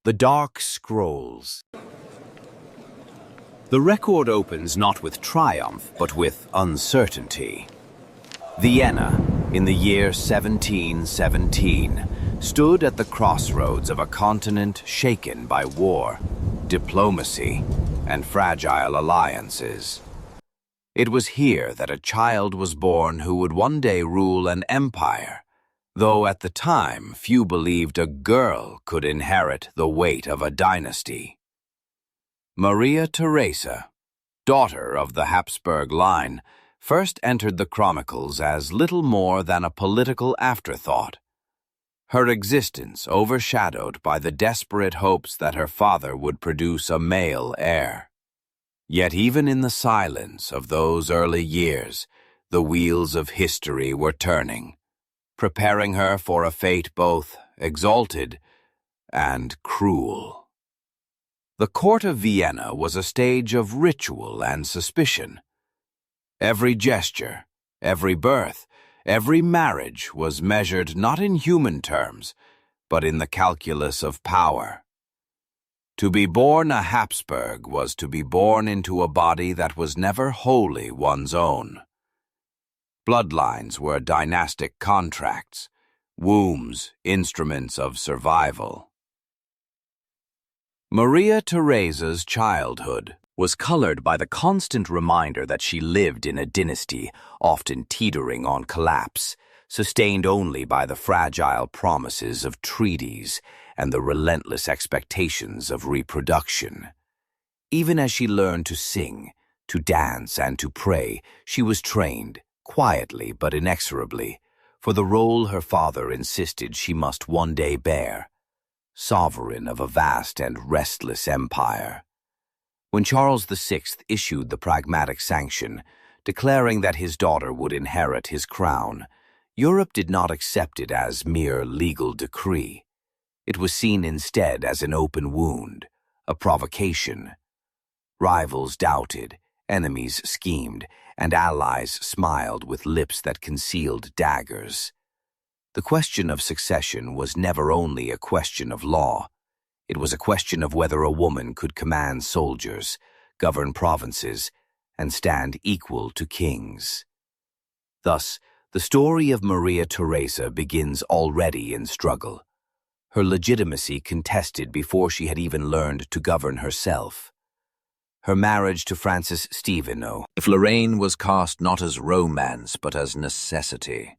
The Dark Scrolls. The record opens not with triumph, but with uncertainty. Vienna, in the year 1717, stood at the crossroads of a continent shaken by war, diplomacy, and fragile alliances. It was here that a child was born who would one day rule an empire, though at the time few believed a girl could inherit the weight of a dynasty. Maria Theresa, daughter of the Habsburg line, first entered the chronicles as little more than a political afterthought, her existence overshadowed by the desperate hopes that her father would produce a male heir. Yet even in the silence of those early years, the wheels of history were turning, preparing her for a fate both exalted and cruel. The court of Vienna was a stage of ritual and suspicion. Every gesture, every birth, every marriage was measured not in human terms, but in the calculus of power. To be born a Hapsburg was to be born into a body that was never wholly one's own. Bloodlines were dynastic contracts, wombs instruments of survival. Maria Theresa's childhood was colored by the constant reminder that she lived in a dynasty often teetering on collapse, sustained only by the fragile promises of treaties and the relentless expectations of reproduction. Even as she learned to sing, to dance, and to pray, she was trained, quietly but inexorably, for the role her father insisted she must one day bear, sovereign of a vast and restless empire. When Charles VI issued the Pragmatic Sanction, declaring that his daughter would inherit his crown, Europe did not accept it as mere legal decree. It was seen instead as an open wound, a provocation. Rivals doubted, enemies schemed, and allies smiled with lips that concealed daggers. The question of succession was never only a question of law. It was a question of whether a woman could command soldiers, govern provinces, and stand equal to kings. Thus, the story of Maria Theresa begins already in struggle, her legitimacy contested before she had even learned to govern herself. Her marriage to Francis Steveno, if Lorraine was cast not as romance but as necessity.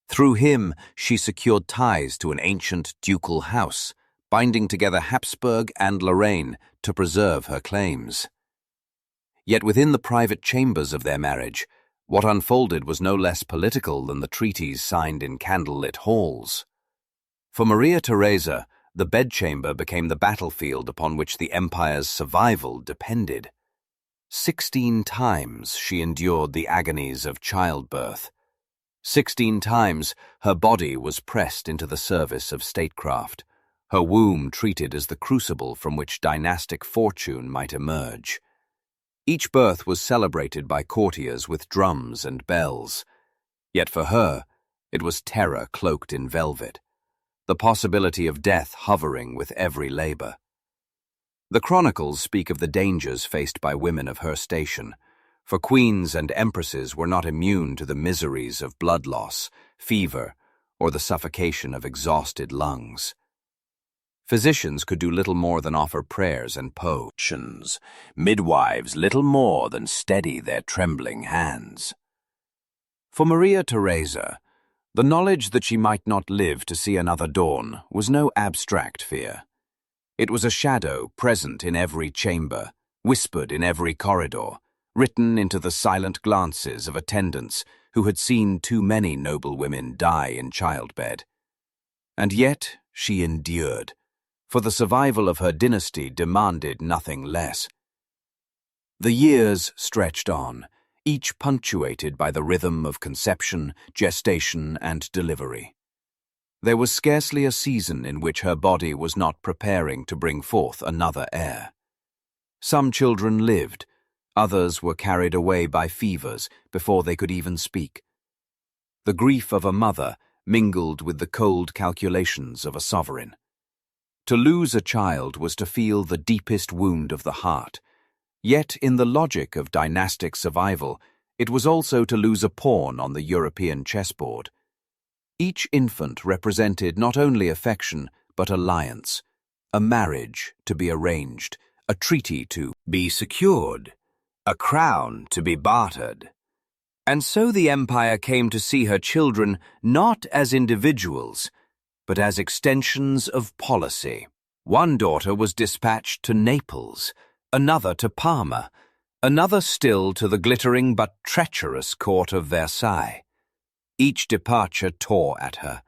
Through him, she secured ties to an ancient ducal house, binding together Hapsburg and Lorraine to preserve her claims. Yet within the private chambers of their marriage, what unfolded was no less political than the treaties signed in candlelit halls. For Maria Theresa, the bedchamber became the battlefield upon which the empire's survival depended. 16 times she endured the agonies of childbirth. 16 times her body was pressed into the service of statecraft, her womb treated as the crucible from which dynastic fortune might emerge. Each birth was celebrated by courtiers with drums and bells. Yet for her, it was terror cloaked in velvet, the possibility of death hovering with every labor. The chronicles speak of the dangers faced by women of her station, for queens and empresses were not immune to the miseries of blood loss, fever, or the suffocation of exhausted lungs. Physicians could do little more than offer prayers and potions, midwives little more than steady their trembling hands. For Maria Theresa, the knowledge that she might not live to see another dawn was no abstract fear. It was a shadow present in every chamber, whispered in every corridor, written into the silent glances of attendants who had seen too many noble women die in childbed. And yet she endured, for the survival of her dynasty demanded nothing less. The years stretched on, each punctuated by the rhythm of conception, gestation, and delivery. There was scarcely a season in which her body was not preparing to bring forth another heir. Some children lived, others were carried away by fevers before they could even speak. The grief of a mother mingled with the cold calculations of a sovereign. To lose a child was to feel the deepest wound of the heart. Yet, in the logic of dynastic survival, it was also to lose a pawn on the European chessboard. Each infant represented not only affection, but alliance, a marriage to be arranged, a treaty to be secured, a crown to be bartered. And so the empire came to see her children not as individuals, but as extensions of policy. One daughter was dispatched to Naples, another to Parma, another still to the glittering but treacherous court of Versailles. Each departure tore at her.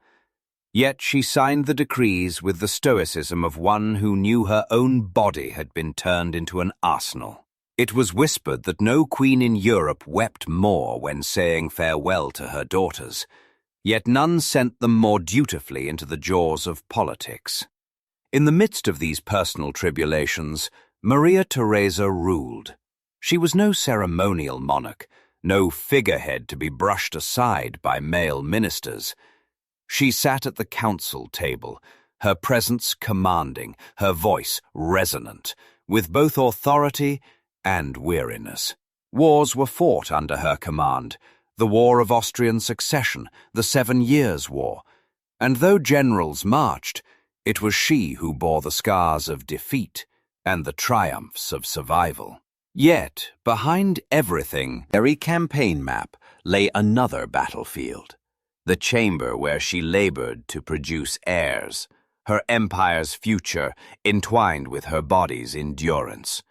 Yet she signed the decrees with the stoicism of one who knew her own body had been turned into an arsenal. It was whispered that no queen in Europe wept more when saying farewell to her daughters, yet none sent them more dutifully into the jaws of politics. In the midst of these personal tribulations, Maria Theresa ruled. She was no ceremonial monarch, no figurehead to be brushed aside by male ministers. She sat at the council table, her presence commanding, her voice resonant, with both authority and weariness. Wars were fought under her command, the War of Austrian Succession, the 7 Years' War, and though generals marched, it was she who bore the scars of defeat and the triumphs of survival. Yet, behind everything, every campaign map, lay another battlefield, the chamber where she labored to produce heirs, her empire's future entwined with her body's endurance.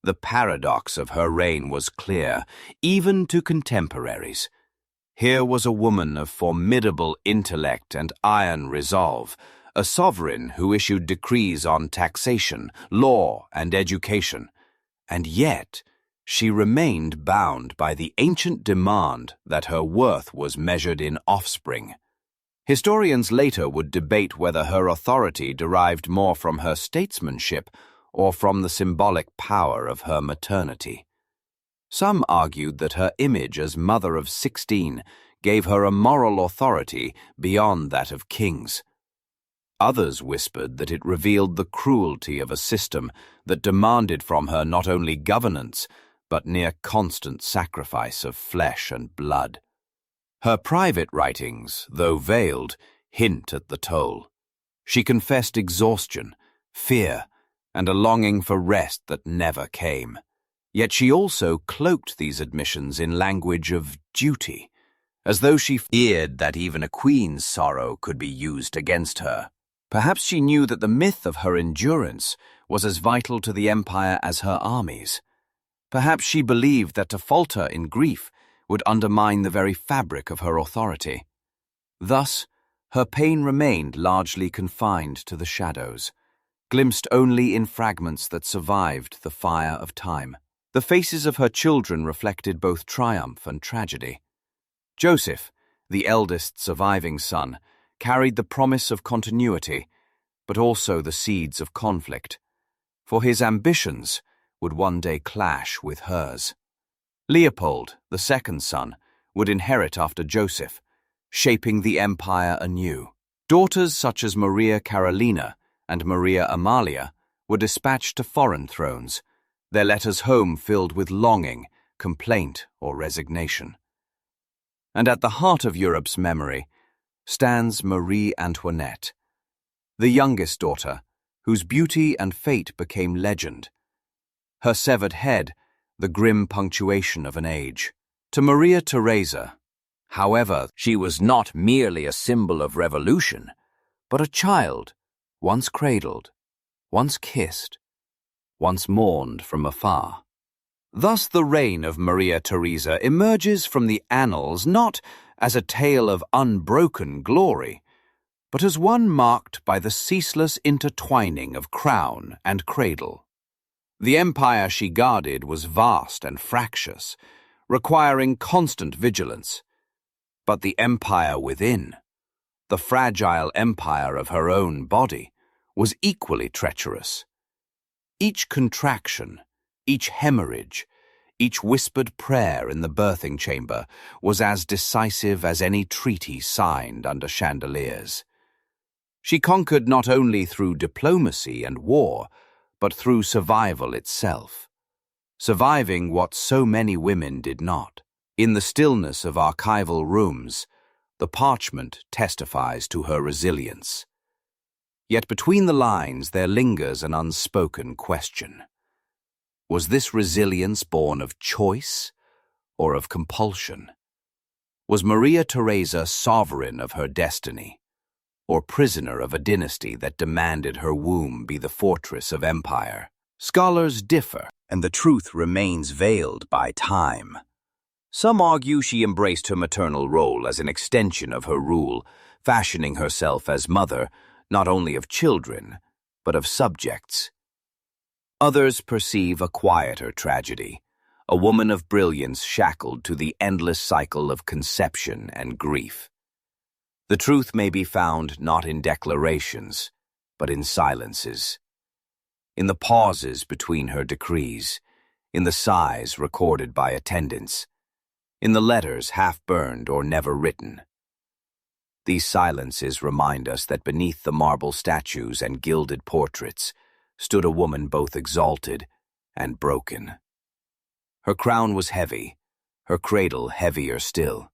The paradox of her reign was clear, even to contemporaries. Here was a woman of formidable intellect and iron resolve, a sovereign who issued decrees on taxation, law, and education. And yet, she remained bound by the ancient demand that her worth was measured in offspring. Historians later would debate whether her authority derived more from her statesmanship or from the symbolic power of her maternity. Some argued that her image as mother of 16 gave her a moral authority beyond that of kings. Others whispered that it revealed the cruelty of a system that demanded from her not only governance, but near constant sacrifice of flesh and blood. Her private writings, though veiled, hint at the toll. She confessed exhaustion, fear, and a longing for rest that never came. Yet she also cloaked these admissions in language of duty, as though she feared that even a queen's sorrow could be used against her. Perhaps she knew that the myth of her endurance was as vital to the empire as her armies. Perhaps she believed that to falter in grief would undermine the very fabric of her authority. Thus, her pain remained largely confined to the shadows, glimpsed only in fragments that survived the fire of time. The faces of her children reflected both triumph and tragedy. Joseph, the eldest surviving son, carried the promise of continuity, but also the seeds of conflict, for his ambitions would one day clash with hers. Leopold, the second son, would inherit after Joseph, shaping the empire anew. Daughters such as Maria Carolina and Maria Amalia were dispatched to foreign thrones, their letters home filled with longing, complaint, or resignation. And at the heart of Europe's memory stands Marie Antoinette, the youngest daughter, whose beauty and fate became legend. Her severed head, the grim punctuation of an age. To Maria Theresa, however, she was not merely a symbol of revolution, but a child, once cradled, once kissed, once mourned from afar. Thus the reign of Maria Theresa emerges from the annals not as a tale of unbroken glory, but as one marked by the ceaseless intertwining of crown and cradle. The empire she guarded was vast and fractious, requiring constant vigilance. But the empire within, the fragile empire of her own body, was equally treacherous. Each contraction, each hemorrhage, each whispered prayer in the birthing chamber was as decisive as any treaty signed under chandeliers. She conquered not only through diplomacy and war, but through survival itself, surviving what so many women did not. In the stillness of archival rooms, the parchment testifies to her resilience. Yet between the lines there lingers an unspoken question. Was this resilience born of choice or of compulsion? Was Maria Theresa sovereign of her destiny, or prisoner of a dynasty that demanded her womb be the fortress of empire? Scholars differ, and the truth remains veiled by time. Some argue she embraced her maternal role as an extension of her rule, fashioning herself as mother not only of children, but of subjects. Others perceive a quieter tragedy, a woman of brilliance shackled to the endless cycle of conception and grief. The truth may be found not in declarations, but in silences. In the pauses between her decrees, in the sighs recorded by attendants, in the letters half-burned or never written. These silences remind us that beneath the marble statues and gilded portraits stood a woman both exalted and broken. Her crown was heavy, her cradle heavier still.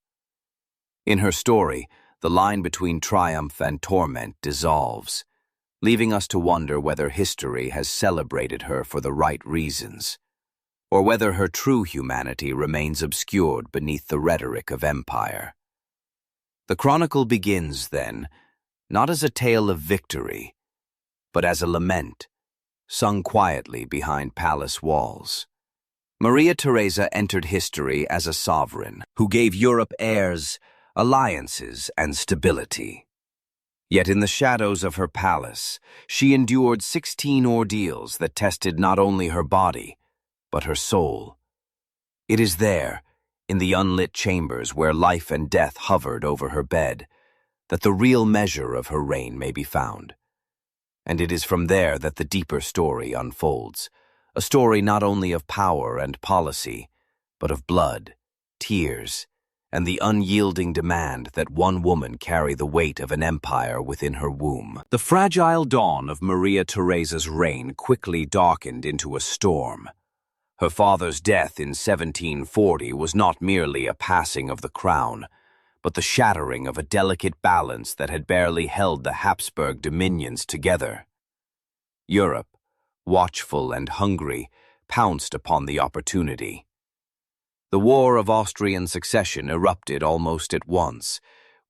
In her story, the line between triumph and torment dissolves, leaving us to wonder whether history has celebrated her for the right reasons, or whether her true humanity remains obscured beneath the rhetoric of empire. The chronicle begins, then, not as a tale of victory, but as a lament, sung quietly behind palace walls. Maria Theresa entered history as a sovereign who gave Europe heirs, alliances, and stability. Yet in the shadows of her palace, she endured 16 ordeals that tested not only her body, but her soul. It is there, in the unlit chambers where life and death hovered over her bed, that the real measure of her reign may be found. And it is from there that the deeper story unfolds, a story not only of power and policy, but of blood, tears, and the unyielding demand that one woman carry the weight of an empire within her womb. The fragile dawn of Maria Theresa's reign quickly darkened into a storm. Her father's death in 1740 was not merely a passing of the crown, but the shattering of a delicate balance that had barely held the Hapsburg dominions together. Europe, watchful and hungry, pounced upon the opportunity. The War of Austrian Succession erupted almost at once,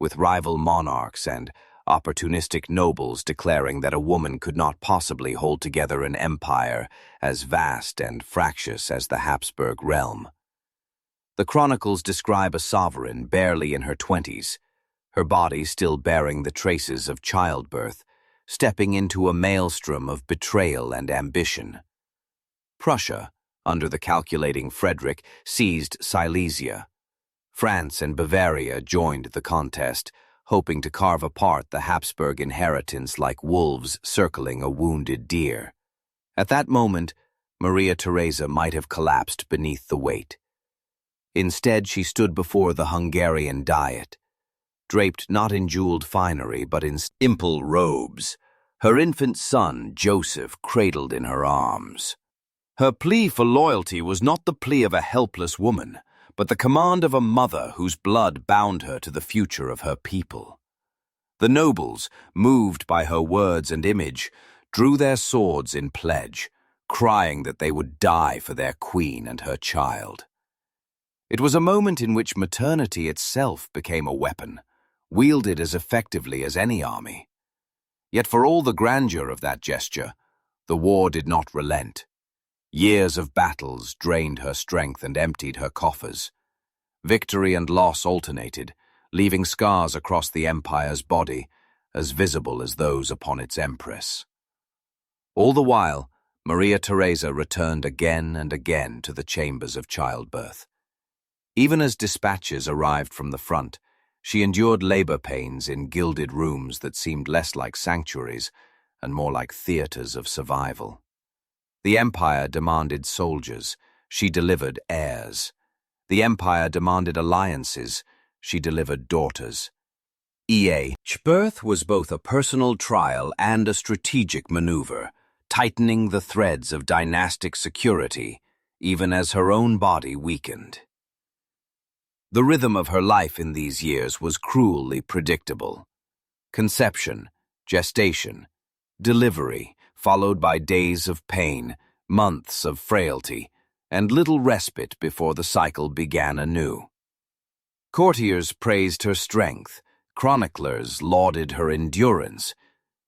with rival monarchs and opportunistic nobles declaring that a woman could not possibly hold together an empire as vast and fractious as the Habsburg realm. The chronicles describe a sovereign barely in her 20s, her body still bearing the traces of childbirth, stepping into a maelstrom of betrayal and ambition. Prussia, under the calculating Frederick, seized Silesia. France and Bavaria joined the contest, hoping to carve apart the Habsburg inheritance like wolves circling a wounded deer. At that moment, Maria Theresa might have collapsed beneath the weight. Instead, she stood before the Hungarian Diet, draped not in jeweled finery but in simple robes, her infant son, Joseph, cradled in her arms. Her plea for loyalty was not the plea of a helpless woman, but the command of a mother whose blood bound her to the future of her people. The nobles, moved by her words and image, drew their swords in pledge, crying that they would die for their queen and her child. It was a moment in which maternity itself became a weapon, wielded as effectively as any army. Yet for all the grandeur of that gesture, the war did not relent. Years of battles drained her strength and emptied her coffers. Victory and loss alternated, leaving scars across the empire's body, as visible as those upon its empress. All the while, Maria Theresa returned again and again to the chambers of childbirth. Even as dispatches arrived from the front, she endured labor pains in gilded rooms that seemed less like sanctuaries and more like theaters of survival. The empire demanded soldiers, she delivered heirs. The empire demanded alliances, she delivered daughters. Each birth was both a personal trial and a strategic maneuver, tightening the threads of dynastic security, even as her own body weakened. The rhythm of her life in these years was cruelly predictable. Conception, gestation, delivery, followed by days of pain, months of frailty, and little respite before the cycle began anew. Courtiers praised her strength, chroniclers lauded her endurance,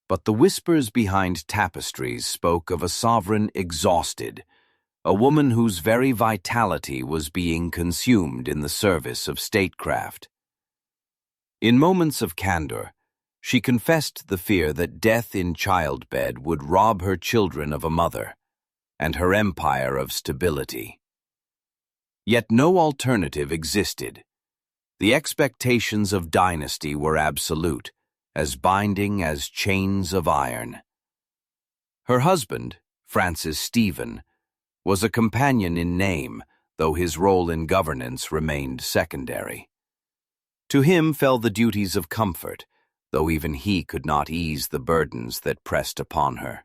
but the whispers behind tapestries spoke of a sovereign exhausted, a woman whose very vitality was being consumed in the service of statecraft. In moments of candor, she confessed the fear that death in childbed would rob her children of a mother, and her empire of stability. Yet no alternative existed. The expectations of dynasty were absolute, as binding as chains of iron. Her husband, Francis Stephen, was a companion in name, though his role in governance remained secondary. To him fell the duties of comfort, though even he could not ease the burdens that pressed upon her.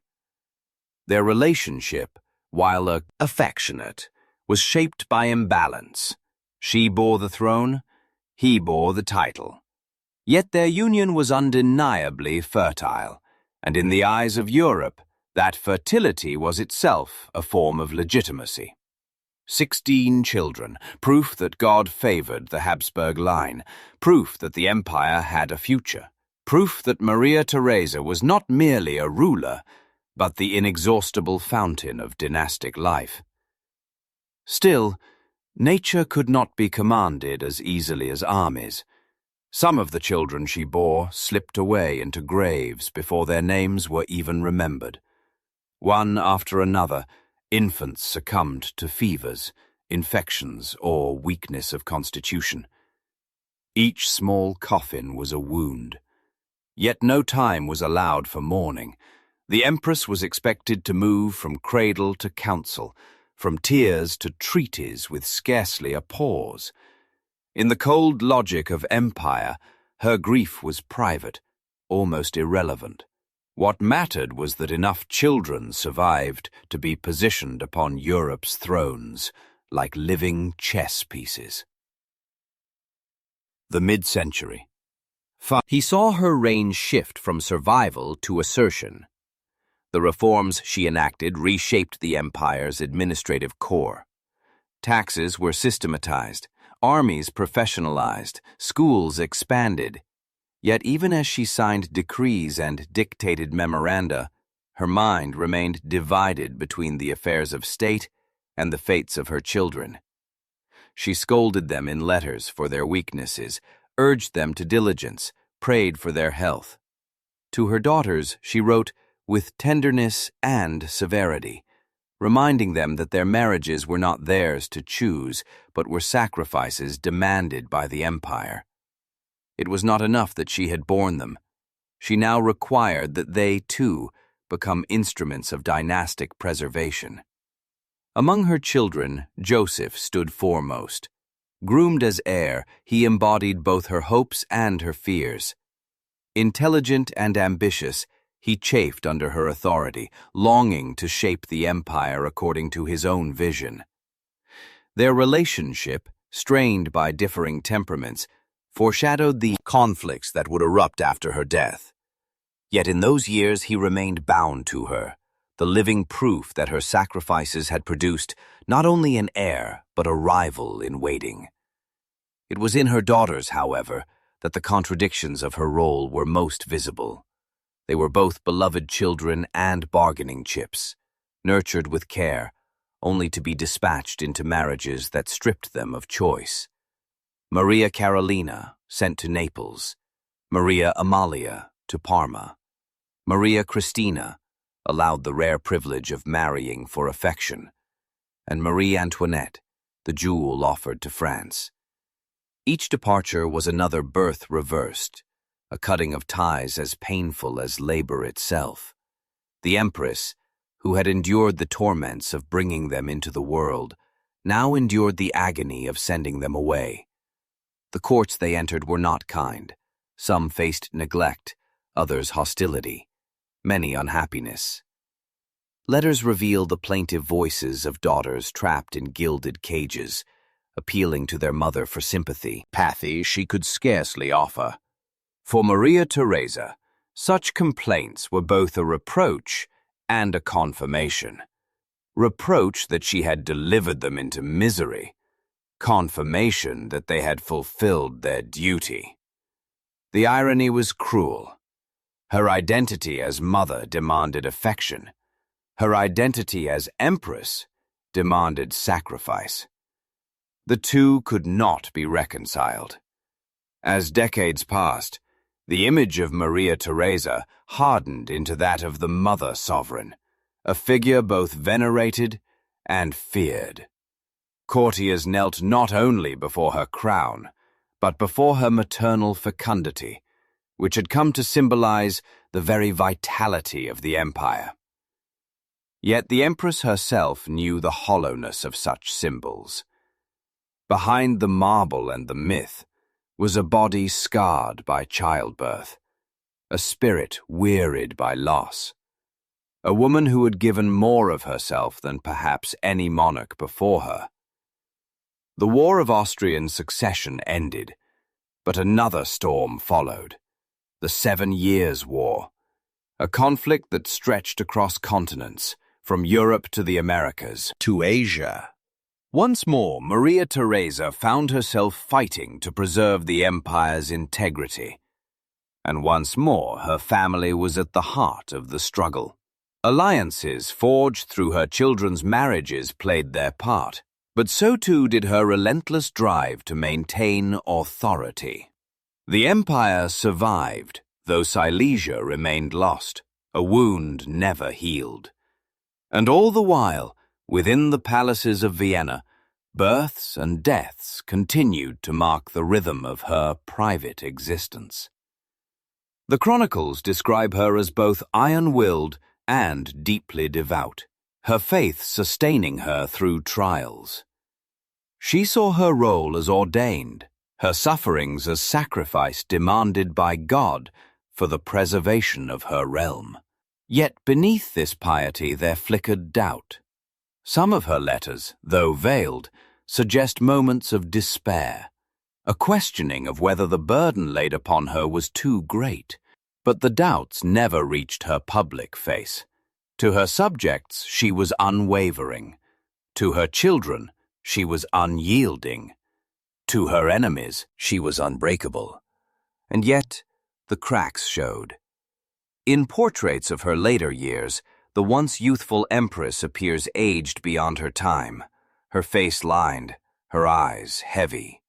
Their relationship, while affectionate, was shaped by imbalance. She bore the throne, he bore the title. Yet their union was undeniably fertile, and in the eyes of Europe, that fertility was itself a form of legitimacy. 16 children, proof that God favored the Habsburg line, proof that the empire had a future, proof that Maria Theresa was not merely a ruler, but the inexhaustible fountain of dynastic life. Still, nature could not be commanded as easily as armies. Some of the children she bore slipped away into graves before their names were even remembered. One after another, infants succumbed to fevers, infections, or weakness of constitution. Each small coffin was a wound. Yet no time was allowed for mourning. The empress was expected to move from cradle to council, from tears to treaties with scarcely a pause. In the cold logic of empire, her grief was private, almost irrelevant. What mattered was that enough children survived to be positioned upon Europe's thrones, like living chess pieces. The mid-century. He saw her reign shift from survival to assertion. The reforms she enacted reshaped the empire's administrative core. Taxes were systematized, armies professionalized, schools expanded. Yet even as she signed decrees and dictated memoranda, her mind remained divided between the affairs of state and the fates of her children. She scolded them in letters for their weaknesses, urged them to diligence, prayed for their health. To her daughters, she wrote with tenderness and severity, reminding them that their marriages were not theirs to choose, but were sacrifices demanded by the empire. It was not enough that she had borne them. She now required that they, too, become instruments of dynastic preservation. Among her children, Joseph stood foremost. Groomed as heir, he embodied both her hopes and her fears. Intelligent and ambitious, he chafed under her authority, longing to shape the empire according to his own vision. Their relationship, strained by differing temperaments, foreshadowed the conflicts that would erupt after her death. Yet in those years he remained bound to her, the living proof that her sacrifices had produced not only an heir, but a rival in waiting. It was in her daughters, however, that the contradictions of her role were most visible. They were both beloved children and bargaining chips, nurtured with care, only to be dispatched into marriages that stripped them of choice. Maria Carolina, sent to Naples, Maria Amalia to Parma, Maria Christina, allowed the rare privilege of marrying for affection, and Marie Antoinette, the jewel offered to France. Each departure was another birth reversed, a cutting of ties as painful as labor itself. The Empress, who had endured the torments of bringing them into the world, now endured the agony of sending them away. The courts they entered were not kind. Some faced neglect, others hostility, many unhappiness. Letters reveal the plaintive voices of daughters trapped in gilded cages, appealing to their mother for sympathy. Pathy she could scarcely offer. For Maria Theresa, such complaints were both a reproach and a confirmation. Reproach that she had delivered them into misery, confirmation that they had fulfilled their duty. The irony was cruel. Her identity as mother demanded affection. Her identity as empress demanded sacrifice. The two could not be reconciled. As decades passed, the image of Maria Theresa hardened into that of the mother sovereign, a figure both venerated and feared. Courtiers knelt not only before her crown, but before her maternal fecundity, which had come to symbolize the very vitality of the empire. Yet the empress herself knew the hollowness of such symbols. Behind the marble and the myth was a body scarred by childbirth, a spirit wearied by loss, a woman who had given more of herself than perhaps any monarch before her. The War of Austrian Succession ended, but another storm followed, the 7 Years' War, a conflict that stretched across continents, from Europe to the Americas to Asia. Once more, Maria Theresa found herself fighting to preserve the empire's integrity. And once more, her family was at the heart of the struggle. Alliances forged through her children's marriages played their part, but so too did her relentless drive to maintain authority. The empire survived, though Silesia remained lost, a wound never healed. And all the while, within the palaces of Vienna, births and deaths continued to mark the rhythm of her private existence. The chronicles describe her as both iron-willed and deeply devout, her faith sustaining her through trials. She saw her role as ordained, her sufferings as sacrifice demanded by God for the preservation of her realm. Yet beneath this piety there flickered doubt. Some of her letters, though veiled, suggest moments of despair, a questioning of whether the burden laid upon her was too great. But the doubts never reached her public face. To her subjects she was unwavering. To her children she was unyielding. To her enemies she was unbreakable. And yet the cracks showed. In portraits of her later years, the once youthful empress appears aged beyond her time, her face lined, her eyes heavy.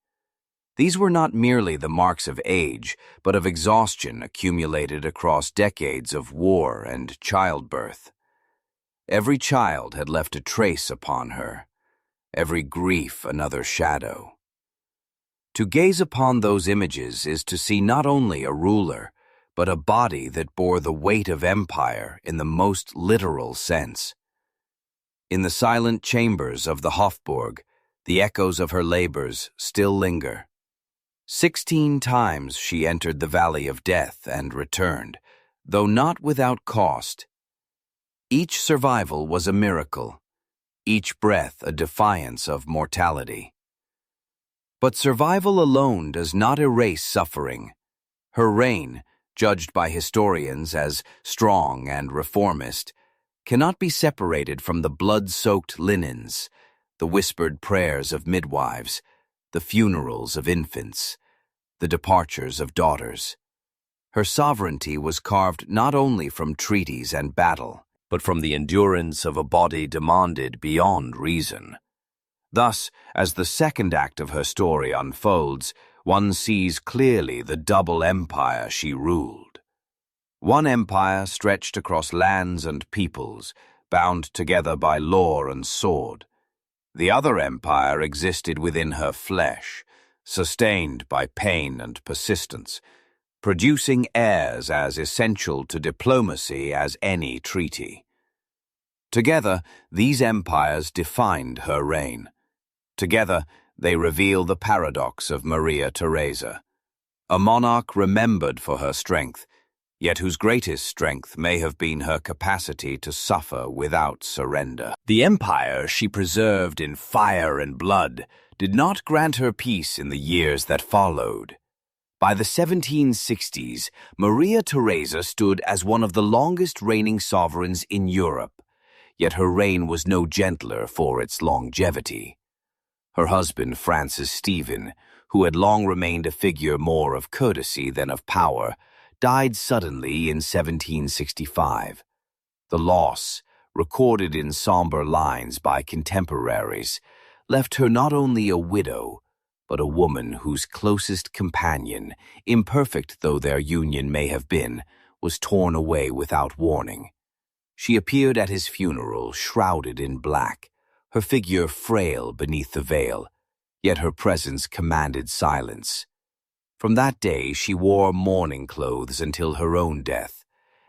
These were not merely the marks of age, but of exhaustion accumulated across decades of war and childbirth. Every child had left a trace upon her, every grief another shadow. To gaze upon those images is to see not only a ruler, but a body that bore the weight of empire in the most literal sense. In the silent chambers of the Hofburg, the echoes of her labors still linger. 16 times she entered the valley of death and returned, though not without cost. Each survival was a miracle, each breath a defiance of mortality. But survival alone does not erase suffering. Her reign, judged by historians as strong and reformist, cannot be separated from the blood-soaked linens, the whispered prayers of midwives, the funerals of infants, the departures of daughters. Her sovereignty was carved not only from treaties and battle, but from the endurance of a body demanded beyond reason. Thus, as the second act of her story unfolds, one sees clearly the double empire she ruled. One empire stretched across lands and peoples, bound together by law and sword. The other empire existed within her flesh, sustained by pain and persistence, producing heirs as essential to diplomacy as any treaty. Together, these empires defined her reign. Together, they reveal the paradox of Maria Theresa, a monarch remembered for her strength, yet whose greatest strength may have been her capacity to suffer without surrender. The empire she preserved in fire and blood did not grant her peace in the years that followed. By the 1760s, Maria Theresa stood as one of the longest reigning sovereigns in Europe, yet her reign was no gentler for its longevity. Her husband, Francis Stephen, who had long remained a figure more of courtesy than of power, died suddenly in 1765. The loss, recorded in somber lines by contemporaries, left her not only a widow, but a woman whose closest companion, imperfect though their union may have been, was torn away without warning. She appeared at his funeral shrouded in black, her figure frail beneath the veil, yet her presence commanded silence. From that day she wore mourning clothes until her own death,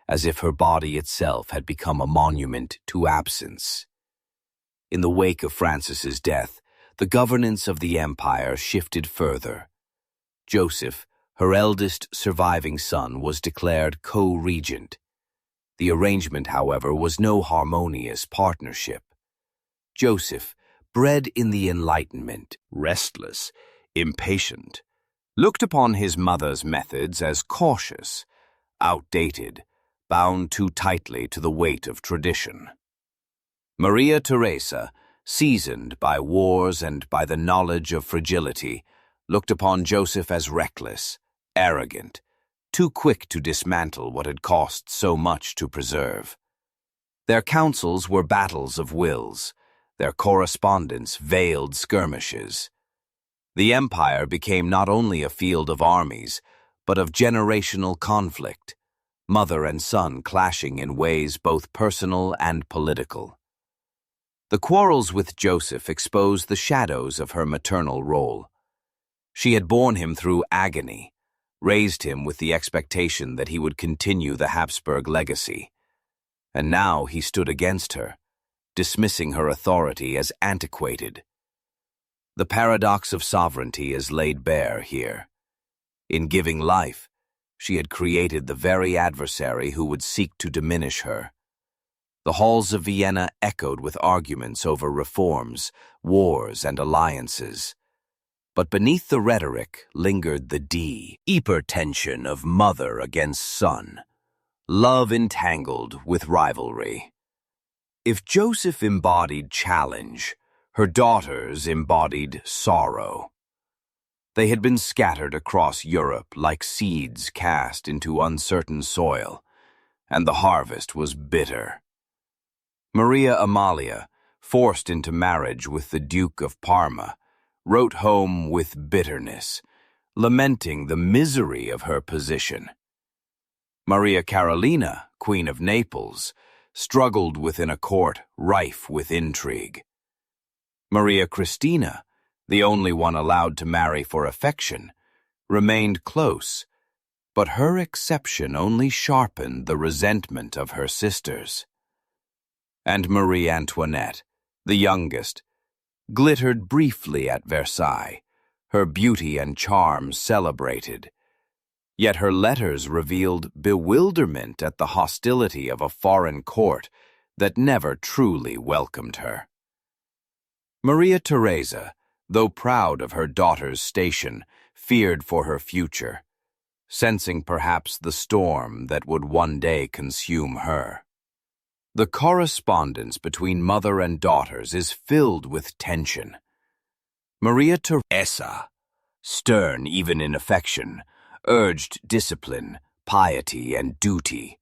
as if her body itself had become a monument to absence. In the wake of Francis's death, the governance of the empire shifted further. Joseph, her eldest surviving son, was declared co-regent. The arrangement, however, was no harmonious partnership. Joseph, bred in the Enlightenment, restless, impatient, looked upon his mother's methods as cautious, outdated, bound too tightly to the weight of tradition. Maria Theresa, seasoned by wars and by the knowledge of fragility, looked upon Joseph as reckless, arrogant, too quick to dismantle what had cost so much to preserve. Their councils were battles of wills, their correspondence veiled skirmishes. The empire became not only a field of armies, but of generational conflict, mother and son clashing in ways both personal and political. The quarrels with Joseph exposed the shadows of her maternal role. She had borne him through agony, raised him with the expectation that he would continue the Habsburg legacy. And now he stood against her, dismissing her authority as antiquated. The paradox of sovereignty is laid bare here. In giving life, she had created the very adversary who would seek to diminish her. The halls of Vienna echoed with arguments over reforms, wars, and alliances. But beneath the rhetoric lingered the deeper tension of mother against son, love entangled with rivalry. If Joseph embodied challenge, her daughters embodied sorrow. They had been scattered across Europe like seeds cast into uncertain soil, and the harvest was bitter. Maria Amalia, forced into marriage with the Duke of Parma, wrote home with bitterness, lamenting the misery of her position. Maria Carolina, Queen of Naples, struggled within a court rife with intrigue. Maria Christina, the only one allowed to marry for affection, remained close, but her exception only sharpened the resentment of her sisters. And Marie Antoinette, the youngest, glittered briefly at Versailles, her beauty and charm celebrated. Yet her letters revealed bewilderment at the hostility of a foreign court that never truly welcomed her. Maria Theresa, though proud of her daughter's station, feared for her future, sensing perhaps the storm that would one day consume her. The correspondence between mother and daughters is filled with tension. Maria Theresa, stern even in affection, urged discipline, piety, and duty.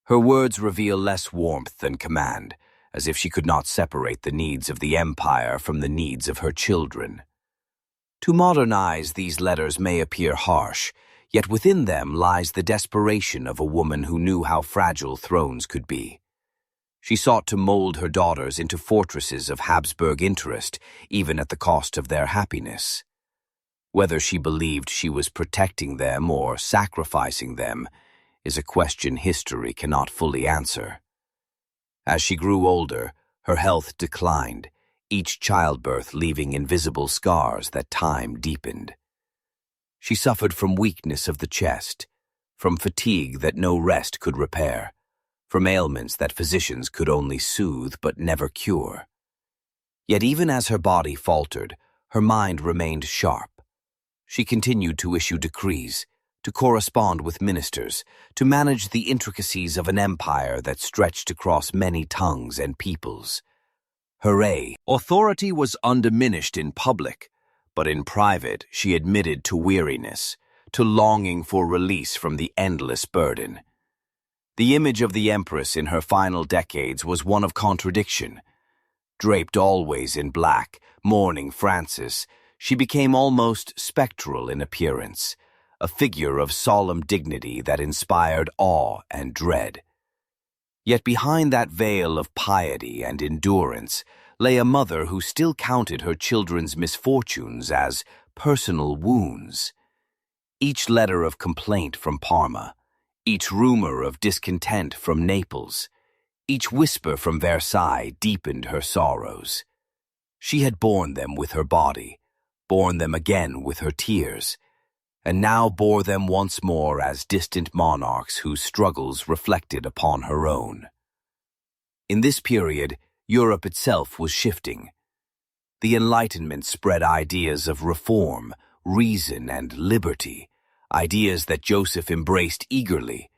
Her words reveal less warmth than command, as if she could not separate the needs of the empire from the needs of her children. To modernize these letters may appear harsh, yet within them lies the desperation of a woman who knew how fragile thrones could be. She sought to mold her daughters into fortresses of Habsburg interest, even at the cost of their happiness. Whether she believed she was protecting them or sacrificing them is a question history cannot fully answer. As she grew older, her health declined, each childbirth leaving invisible scars that time deepened. She suffered from weakness of the chest, from fatigue that no rest could repair, from ailments that physicians could only soothe but never cure. Yet even as her body faltered, her mind remained sharp. She continued to issue decrees, to correspond with ministers, to manage the intricacies of an empire that stretched across many tongues and peoples. Her authority was undiminished in public, but in private she admitted to weariness, to longing for release from the endless burden. The image of the Empress in her final decades was one of contradiction. Draped always in black, mourning Francis, she became almost spectral in appearance, a figure of solemn dignity that inspired awe and dread. Yet behind that veil of piety and endurance lay a mother who still counted her children's misfortunes as personal wounds. Each letter of complaint from Parma, each rumor of discontent from Naples, each whisper from Versailles deepened her sorrows. She had borne them with her body, borne them again with her tears, and now bore them once more as distant monarchs whose struggles reflected upon her own. In this period, Europe itself was shifting. The Enlightenment spread ideas of reform, reason, and liberty, ideas that Joseph embraced eagerly,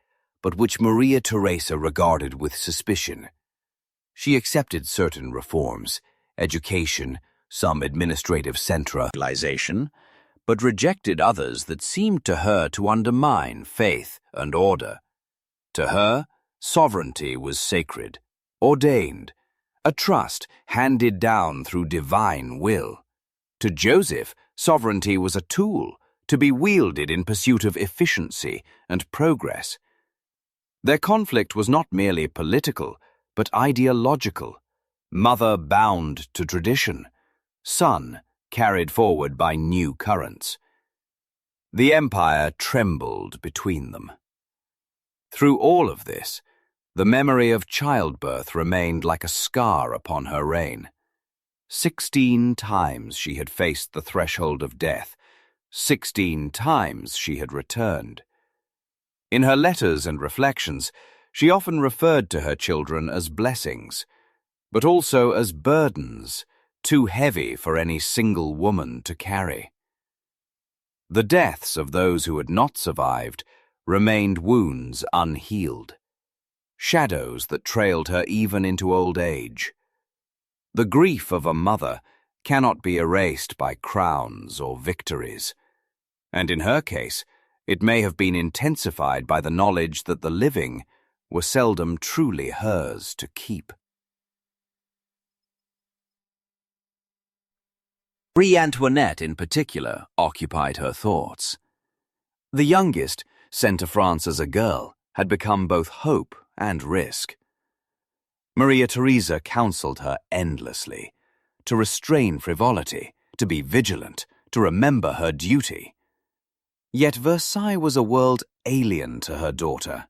but which Maria Theresa regarded with suspicion. She accepted certain reforms, education, some administrative centralization, but rejected others that seemed to her to undermine faith and order. To her, sovereignty was sacred, ordained, a trust handed down through divine will. To Joseph, sovereignty was a tool to be wielded in pursuit of efficiency and progress. Their conflict was not merely political, but ideological. Mother bound to tradition, son carried forward by new currents. The empire trembled between them. Through all of this, the memory of childbirth remained like a scar upon her reign. 16 times she had faced the threshold of death. 16 times she had returned. In her letters and reflections, she often referred to her children as blessings, but also as burdens, too heavy for any single woman to carry. The deaths of those who had not survived remained wounds unhealed, shadows that trailed her even into old age. The grief of a mother cannot be erased by crowns or victories, and in her case, it may have been intensified by the knowledge that the living were seldom truly hers to keep. Marie Antoinette, in particular, occupied her thoughts. The youngest, sent to France as a girl, had become both hope and risk. Maria Theresa counseled her endlessly, to restrain frivolity, to be vigilant, to remember her duty. Yet Versailles was a world alien to her daughter,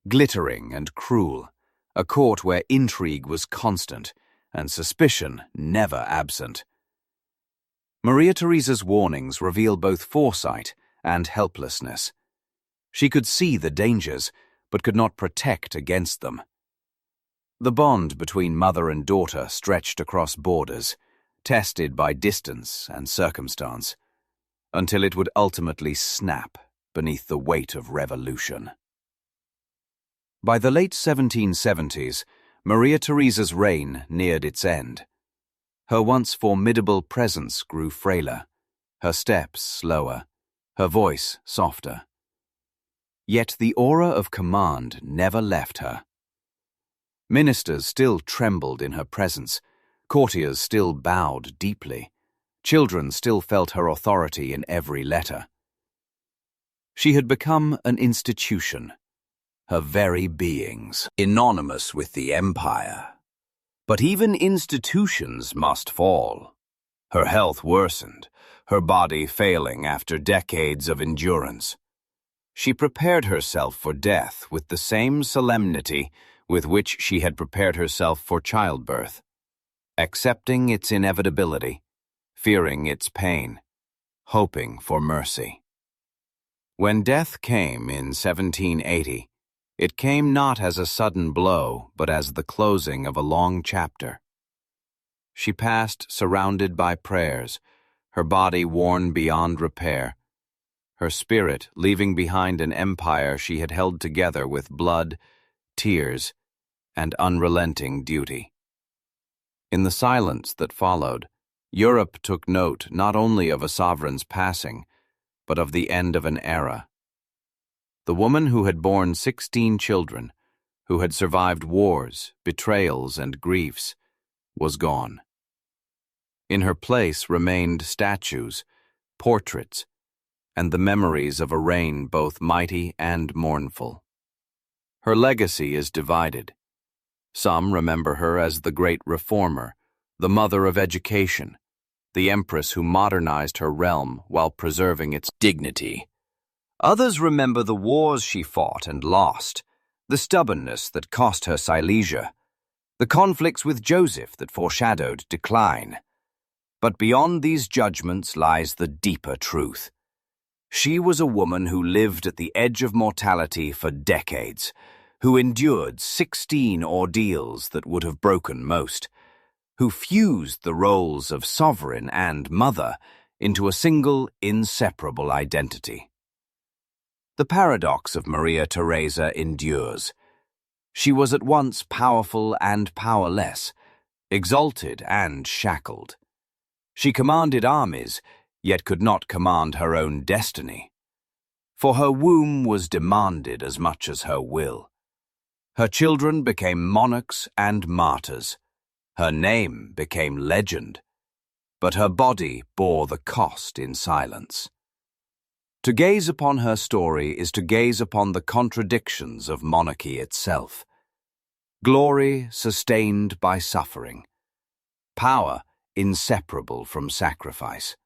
glittering and cruel, a court where intrigue was constant and suspicion never absent. Maria Theresa's warnings reveal both foresight and helplessness. She could see the dangers, but could not protect against them. The bond between mother and daughter stretched across borders, tested by distance and circumstance, until it would ultimately snap beneath the weight of revolution. By the late 1770s, Maria Theresa's reign neared its end. Her once formidable presence grew frailer, her steps slower, her voice softer. Yet the aura of command never left her. Ministers still trembled in her presence, courtiers still bowed deeply, children still felt her authority in every letter. She had become an institution, her very beings, synonymous with the empire. But even institutions must fall. Her health worsened, her body failing after decades of endurance. She prepared herself for death with the same solemnity with which she had prepared herself for childbirth, accepting its inevitability, fearing its pain, hoping for mercy. When death came in 1780, it came not as a sudden blow, but as the closing of a long chapter. She passed surrounded by prayers, her body worn beyond repair, her spirit leaving behind an empire she had held together with blood, tears, and unrelenting duty. In the silence that followed, Europe took note not only of a sovereign's passing, but of the end of an era. The woman who had borne 16 children, who had survived wars, betrayals, and griefs, was gone. In her place remained statues, portraits, and the memories of a reign both mighty and mournful. Her legacy is divided. Some remember her as the great reformer, the mother of education, the empress who modernized her realm while preserving its dignity. Others remember the wars she fought and lost, the stubbornness that cost her Silesia, the conflicts with Joseph that foreshadowed decline. But beyond these judgments lies the deeper truth. She was a woman who lived at the edge of mortality for decades, who endured 16 ordeals that would have broken most, who fused the roles of sovereign and mother into a single, inseparable identity. The paradox of Maria Theresa endures. She was at once powerful and powerless, exalted and shackled. She commanded armies, yet could not command her own destiny. For her womb was demanded as much as her will. Her children became monarchs and martyrs. Her name became legend. But her body bore the cost in silence. To gaze upon her story is to gaze upon the contradictions of monarchy itself. Glory sustained by suffering. Power inseparable from sacrifice.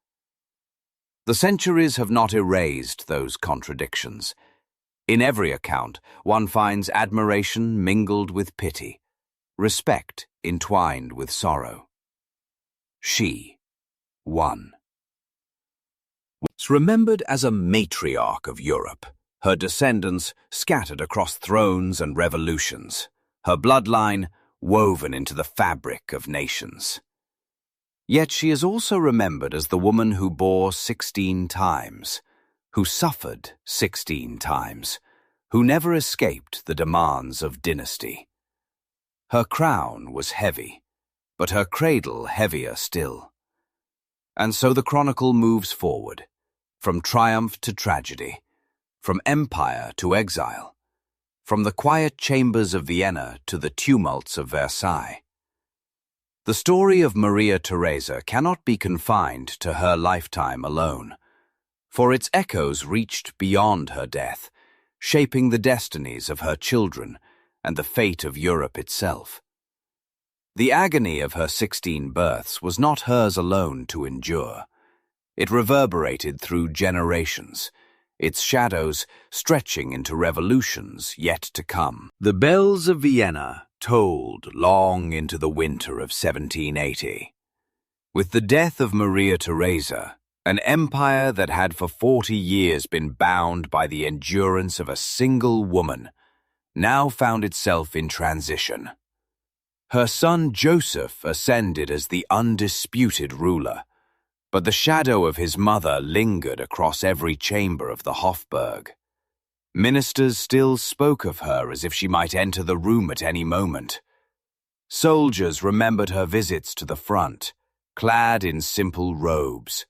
The centuries have not erased those contradictions. In every account, one finds admiration mingled with pity, respect entwined with sorrow. She won. Was remembered as a matriarch of Europe, her descendants scattered across thrones and revolutions, her bloodline woven into the fabric of nations. Yet she is also remembered as the woman who bore 16 times, who suffered 16 times, who never escaped the demands of dynasty. Her crown was heavy, but her cradle heavier still. And so the chronicle moves forward, from triumph to tragedy, from empire to exile, from the quiet chambers of Vienna to the tumults of Versailles. The story of Maria Theresa cannot be confined to her lifetime alone, for its echoes reached beyond her death, shaping the destinies of her children and the fate of Europe itself. The agony of her 16 births was not hers alone to endure. It reverberated through generations, its shadows stretching into revolutions yet to come. The bells of Vienna tolled long into the winter of 1780. With the death of Maria Theresa, an empire that had for 40 years been bound by the endurance of a single woman now found itself in transition. Her son Joseph ascended as the undisputed ruler, but the shadow of his mother lingered across every chamber of the Hapsburg. Ministers still spoke of her as if she might enter the room at any moment. Soldiers remembered her visits to the front, clad in simple robes,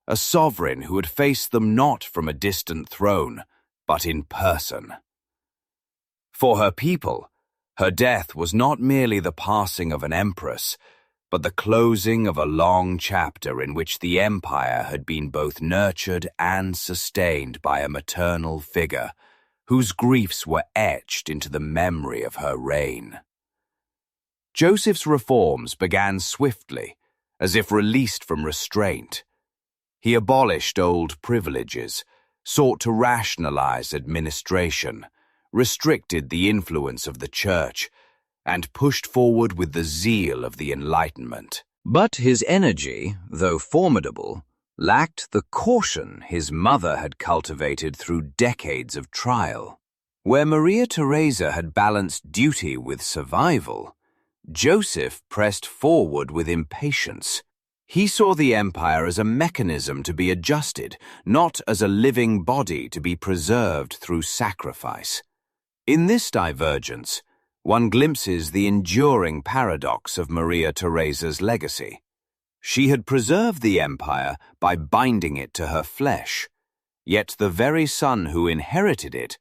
a sovereign who had faced them not from a distant throne, but in person. For her people, her death was not merely the passing of an empress, but the closing of a long chapter in which the empire had been both nurtured and sustained by a maternal figure, whose griefs were etched into the memory of her reign. Joseph's reforms began swiftly, as if released from restraint. He abolished old privileges, sought to rationalize administration, restricted the influence of the church, and pushed forward with the zeal of the Enlightenment. But his energy, though formidable, lacked the caution his mother had cultivated through decades of trial. Where Maria Theresa had balanced duty with survival, Joseph pressed forward with impatience. He saw the empire as a mechanism to be adjusted, not as a living body to be preserved through sacrifice. In this divergence, one glimpses the enduring paradox of Maria Theresa's legacy. She had preserved the empire by binding it to her flesh, yet the very son who inherited it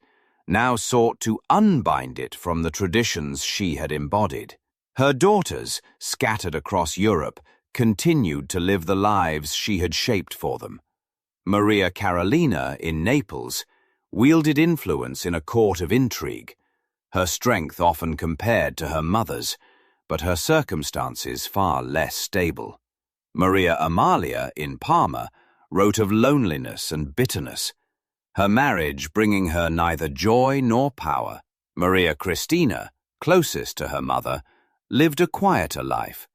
now sought to unbind it from the traditions she had embodied. Her daughters, scattered across Europe, continued to live the lives she had shaped for them. Maria Carolina, in Naples, wielded influence in a court of intrigue, her strength often compared to her mother's, but her circumstances far less stable. Maria Amalia, in Parma, wrote of loneliness and bitterness, her marriage bringing her neither joy nor power. Maria Cristina, closest to her mother, lived a quieter life,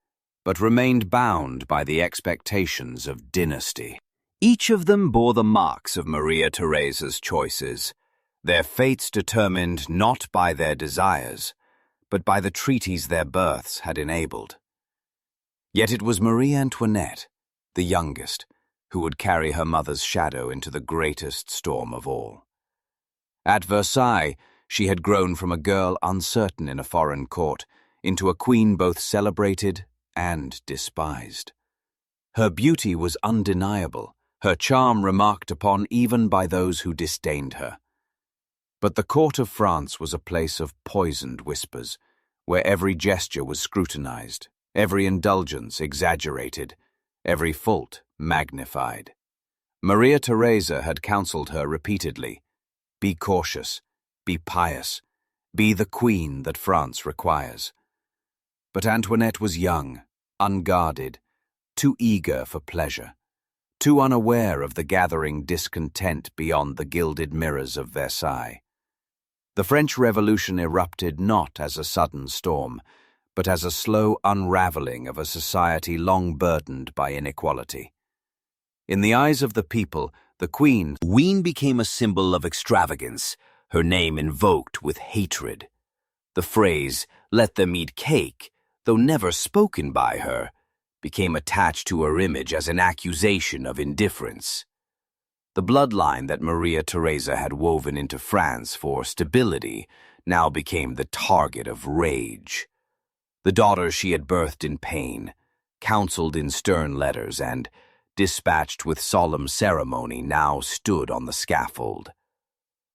but remained bound by the expectations of dynasty. Each of them bore the marks of Maria Theresa's choices, their fates determined not by their desires, but by the treaties their births had enabled. Yet it was Marie Antoinette, the youngest, who would carry her mother's shadow into the greatest storm of all. At Versailles, she had grown from a girl uncertain in a foreign court into a queen both celebrated and despised. Her beauty was undeniable, her charm remarked upon even by those who disdained her. But the court of France was a place of poisoned whispers, where every gesture was scrutinized, every indulgence exaggerated, every fault magnified. Maria Theresa had counseled her repeatedly, "Be cautious, be pious, be the queen that France requires." But Antoinette was young, unguarded, too eager for pleasure, too unaware of the gathering discontent beyond the gilded mirrors of Versailles. The French Revolution erupted not as a sudden storm, but as a slow unraveling of a society long burdened by inequality. In the eyes of the people, the Queen became a symbol of extravagance, her name invoked with hatred. The phrase, "let them eat cake," though never spoken by her, became attached to her image as an accusation of indifference. The bloodline that Maria Theresa had woven into France for stability now became the target of rage. The daughters she had birthed in pain, counseled in stern letters, and dispatched with solemn ceremony now stood on the scaffold,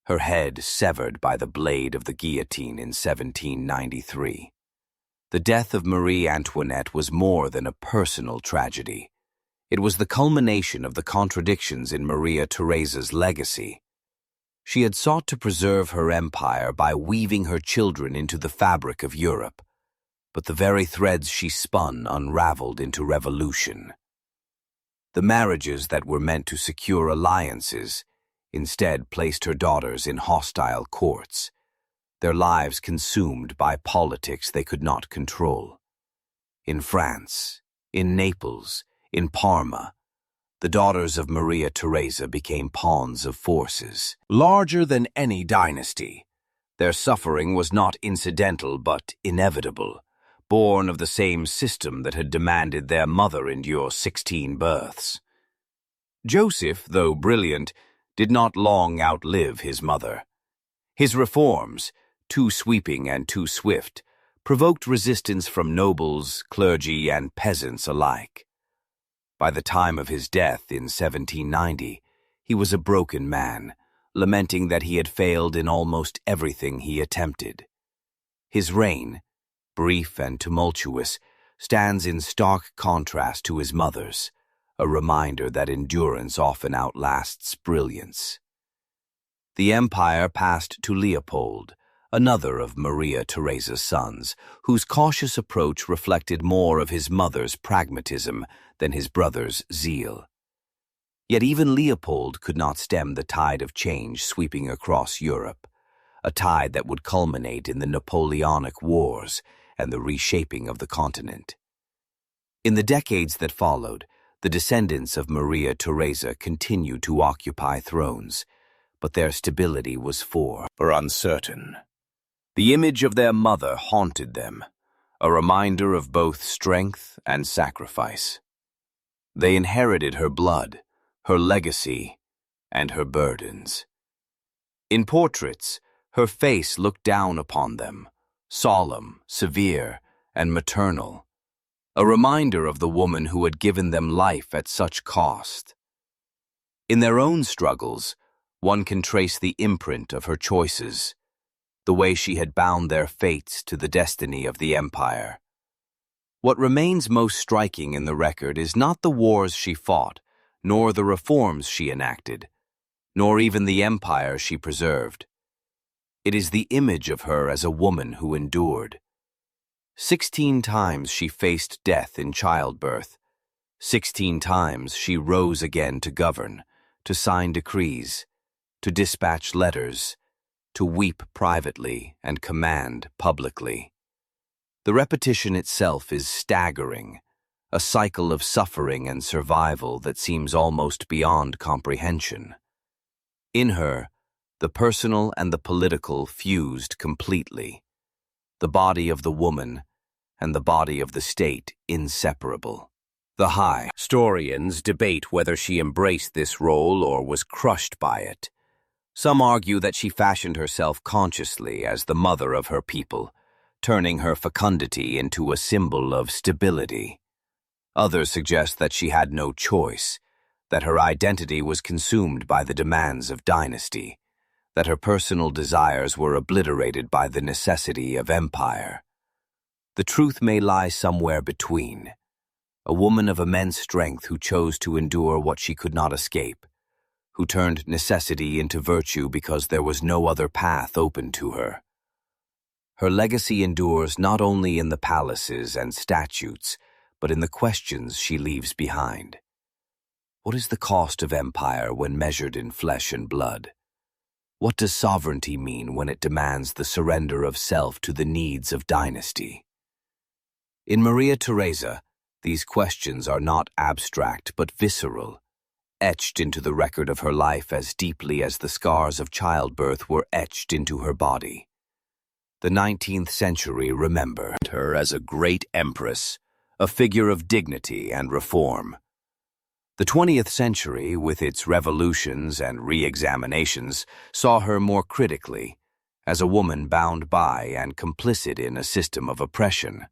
her head severed by the blade of the guillotine in 1793. The death of Marie Antoinette was more than a personal tragedy. It was the culmination of the contradictions in Maria Theresa's legacy. She had sought to preserve her empire by weaving her children into the fabric of Europe, but the very threads she spun unraveled into revolution. The marriages that were meant to secure alliances instead placed her daughters in hostile courts, their lives consumed by politics they could not control. In France, in Naples, in Parma, the daughters of Maria Theresa became pawns of forces larger than any dynasty. Their suffering was not incidental but inevitable, born of the same system that had demanded their mother endure 16 births. Joseph, though brilliant, did not long outlive his mother. His reforms, too sweeping and too swift, provoked resistance from nobles, clergy, and peasants alike. By the time of his death in 1790, he was a broken man, lamenting that he had failed in almost everything he attempted. His reign, brief and tumultuous, stands in stark contrast to his mother's, a reminder that endurance often outlasts brilliance. The empire passed to Leopold, another of Maria Theresa's sons, whose cautious approach reflected more of his mother's pragmatism than his brother's zeal. Yet even Leopold could not stem the tide of change sweeping across Europe, a tide that would culminate in the Napoleonic Wars and the reshaping of the continent. In the decades that followed, The descendants of Maria Theresa continued to occupy thrones, but their stability was uncertain. The image of their mother haunted them, a reminder of both strength and sacrifice. They inherited her blood, her legacy, and her burdens. In portraits, her face looked down upon them, solemn, severe, and maternal, a reminder of the woman who had given them life at such cost. In their own struggles, one can trace the imprint of her choices, the way she had bound their fates to the destiny of the empire. What remains most striking in the record is not the wars she fought, nor the reforms she enacted, nor even the empire she preserved. It is the image of her as a woman who endured. 16 times she faced death in childbirth. 16 times she rose again to govern, to sign decrees, to dispatch letters, to weep privately and command publicly. The repetition itself is staggering, a cycle of suffering and survival that seems almost beyond comprehension. In her, the personal and the political fused completely, the body of the woman and the body of the state inseparable. The historians debate whether she embraced this role or was crushed by it. Some argue that she fashioned herself consciously as the mother of her people, turning her fecundity into a symbol of stability. Others suggest that she had no choice, that her identity was consumed by the demands of dynasty, that her personal desires were obliterated by the necessity of empire. The truth may lie somewhere between. A woman of immense strength who chose to endure what she could not escape, who turned necessity into virtue because there was no other path open to her. Her legacy endures not only in the palaces and statutes, but in the questions she leaves behind. What is the cost of empire when measured in flesh and blood? What does sovereignty mean when it demands the surrender of self to the needs of dynasty? In Maria Theresa, these questions are not abstract but visceral, etched into the record of her life as deeply as the scars of childbirth were etched into her body. The 19th century remembered her as a great empress, a figure of dignity and reform. The 20th century, with its revolutions and re-examinations, saw her more critically, as a woman bound by and complicit in a system of oppression.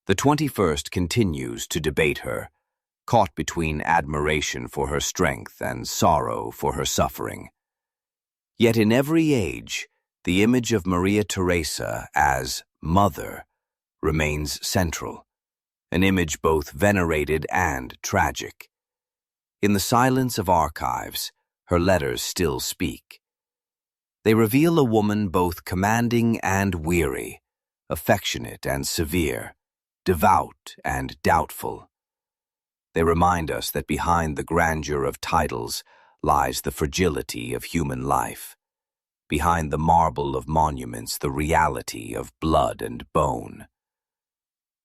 The 21st continues to debate her, caught between admiration for her strength and sorrow for her suffering. Yet in every age, the image of Maria Theresa as mother remains central, an image both venerated and tragic. In the silence of archives, her letters still speak. They reveal a woman both commanding and weary, affectionate and severe, devout and doubtful. They remind us that behind the grandeur of titles lies the fragility of human life. Behind the marble of monuments, the reality of blood and bone.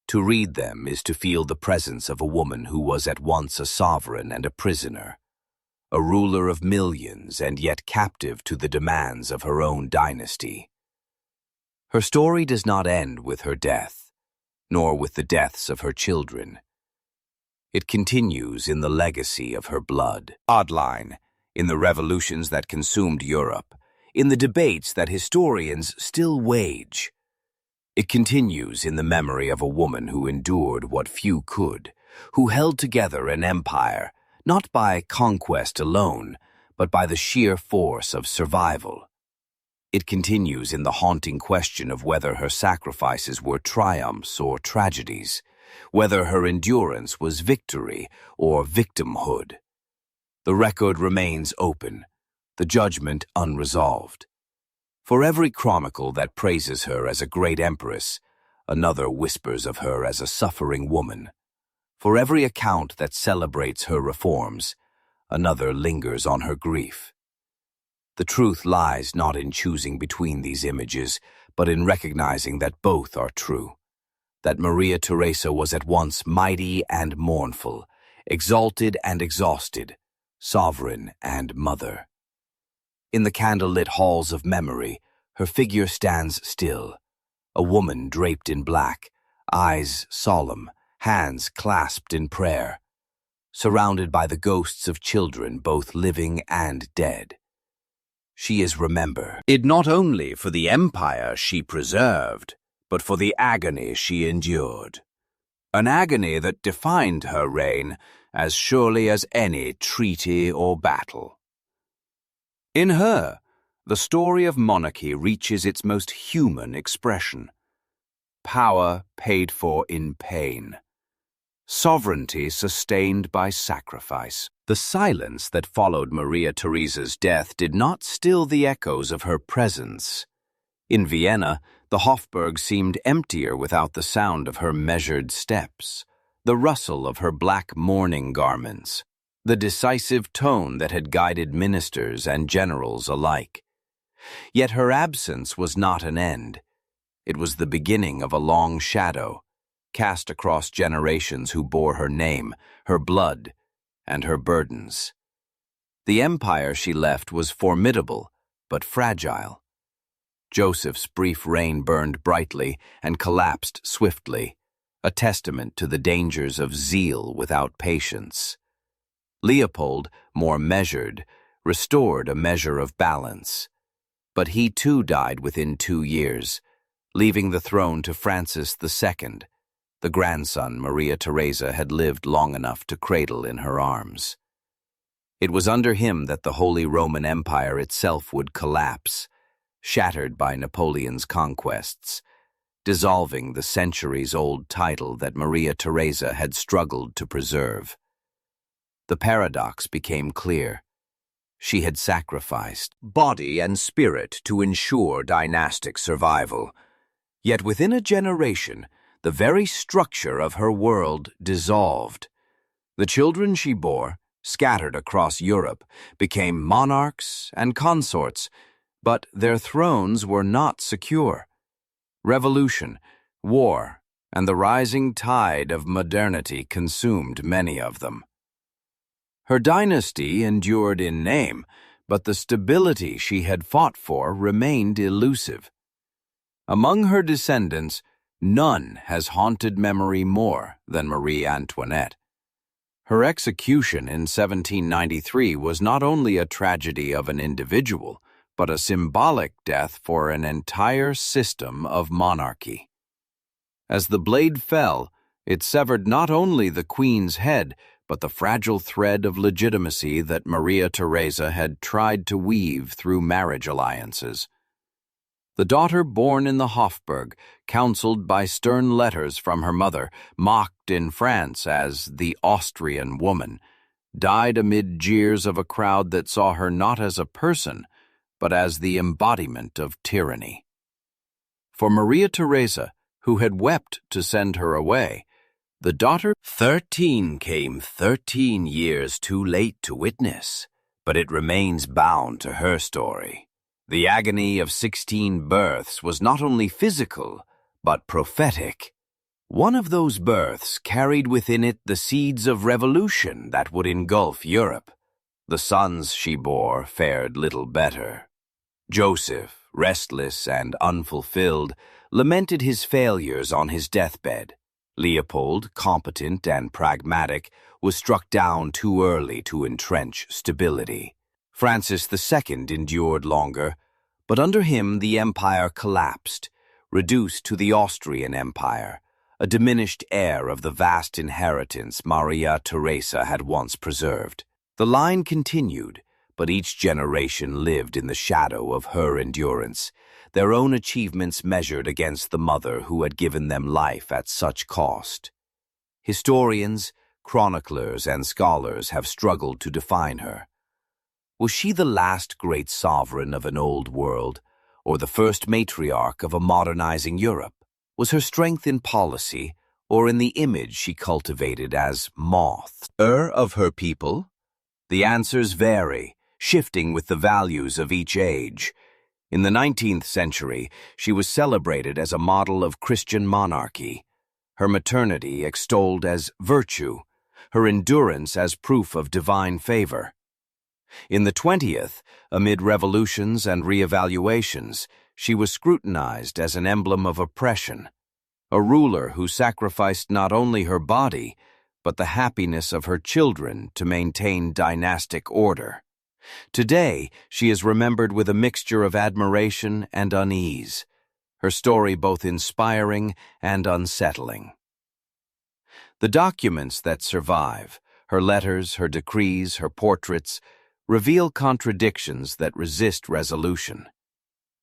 To read them is to feel the presence of a woman who was at once a sovereign and a prisoner, a ruler of millions and yet captive to the demands of her own dynasty. Her story does not end with her death, nor with the deaths of her children. It continues in the legacy of her bloodline, in the revolutions that consumed Europe, in the debates that historians still wage. It continues in the memory of a woman who endured what few could, who held together an empire, not by conquest alone, but by the sheer force of survival. It continues in the haunting question of whether her sacrifices were triumphs or tragedies, whether her endurance was victory or victimhood. The record remains open, the judgment unresolved. For every chronicle that praises her as a great empress, another whispers of her as a suffering woman. For every account that celebrates her reforms, another lingers on her grief. The truth lies not in choosing between these images, but in recognizing that both are true. That Maria Theresa was at once mighty and mournful, exalted and exhausted, sovereign and mother. In the candlelit halls of memory, her figure stands still, a woman draped in black, eyes solemn, hands clasped in prayer, surrounded by the ghosts of children both living and dead. She is remembered, not only for the empire she preserved, but for the agony she endured. An agony that defined her reign as surely as any treaty or battle. In her, the story of monarchy reaches its most human expression. Power paid for in pain. Sovereignty sustained by sacrifice. The silence that followed Maria Theresa's death did not still the echoes of her presence. In Vienna, the Hofburg seemed emptier without the sound of her measured steps, the rustle of her black mourning garments, the decisive tone that had guided ministers and generals alike. Yet her absence was not an end. It was the beginning of a long shadow, cast across generations who bore her name, her blood, and her burdens. The empire she left was formidable, but fragile. Joseph's brief reign burned brightly and collapsed swiftly, a testament to the dangers of zeal without patience. Leopold, more measured, restored a measure of balance. But he too died within 2 years, leaving the throne to Francis II, the grandson Maria Theresa had lived long enough to cradle in her arms. It was under him that the Holy Roman Empire itself would collapse, shattered by Napoleon's conquests, dissolving the centuries-old title that Maria Theresa had struggled to preserve. The paradox became clear. She had sacrificed body and spirit to ensure dynastic survival. Yet within a generation, the very structure of her world dissolved. The children she bore, scattered across Europe, became monarchs and consorts, but their thrones were not secure. Revolution, war, and the rising tide of modernity consumed many of them. Her dynasty endured in name, but the stability she had fought for remained elusive. Among her descendants, none has haunted memory more than Marie Antoinette. Her execution in 1793 was not only a tragedy of an individual, but a symbolic death for an entire system of monarchy. As the blade fell, it severed not only the queen's head, but the fragile thread of legitimacy that Maria Theresa had tried to weave through marriage alliances. The daughter born in the Hofburg, counseled by stern letters from her mother, mocked in France as the Austrian woman, died amid jeers of a crowd that saw her not as a person, but as the embodiment of tyranny. For Maria Theresa, who had wept to send her away, the daughter 13 came 13 years too late to witness, but it remains bound to her story. The agony of 16 births was not only physical, but prophetic. One of those births carried within it the seeds of revolution that would engulf Europe. The sons she bore fared little better. Joseph, restless and unfulfilled, lamented his failures on his deathbed. Leopold, competent and pragmatic, was struck down too early to entrench stability. Francis II endured longer, but under him the empire collapsed, reduced to the Austrian Empire, a diminished heir of the vast inheritance Maria Theresa had once preserved. The line continued, but each generation lived in the shadow of her endurance, their own achievements measured against the mother who had given them life at such cost. Historians, chroniclers, and scholars have struggled to define her. Was she the last great sovereign of an old world, or the first matriarch of a modernizing Europe? Was her strength in policy, or in the image she cultivated as moth of her people? The answers vary, shifting with the values of each age. In the 19th century, she was celebrated as a model of Christian monarchy, her maternity extolled as virtue, her endurance as proof of divine favor. In the 20th, amid revolutions and re-evaluations, she was scrutinized as an emblem of oppression, a ruler who sacrificed not only her body, but the happiness of her children to maintain dynastic order. Today, she is remembered with a mixture of admiration and unease, her story both inspiring and unsettling. The documents that survive, her letters, her decrees, her portraits, reveal contradictions that resist resolution.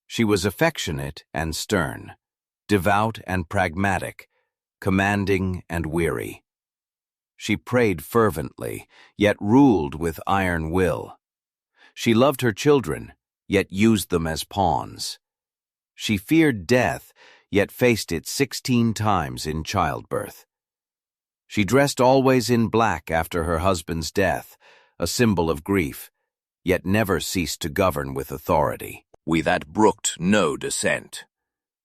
She was affectionate and stern, devout and pragmatic, commanding and weary. She prayed fervently, yet ruled with iron will. She loved her children, yet used them as pawns. She feared death, yet faced it 16 times in childbirth. She dressed always in black after her husband's death, a symbol of grief, yet never ceased to govern with authority. We that brooked no dissent.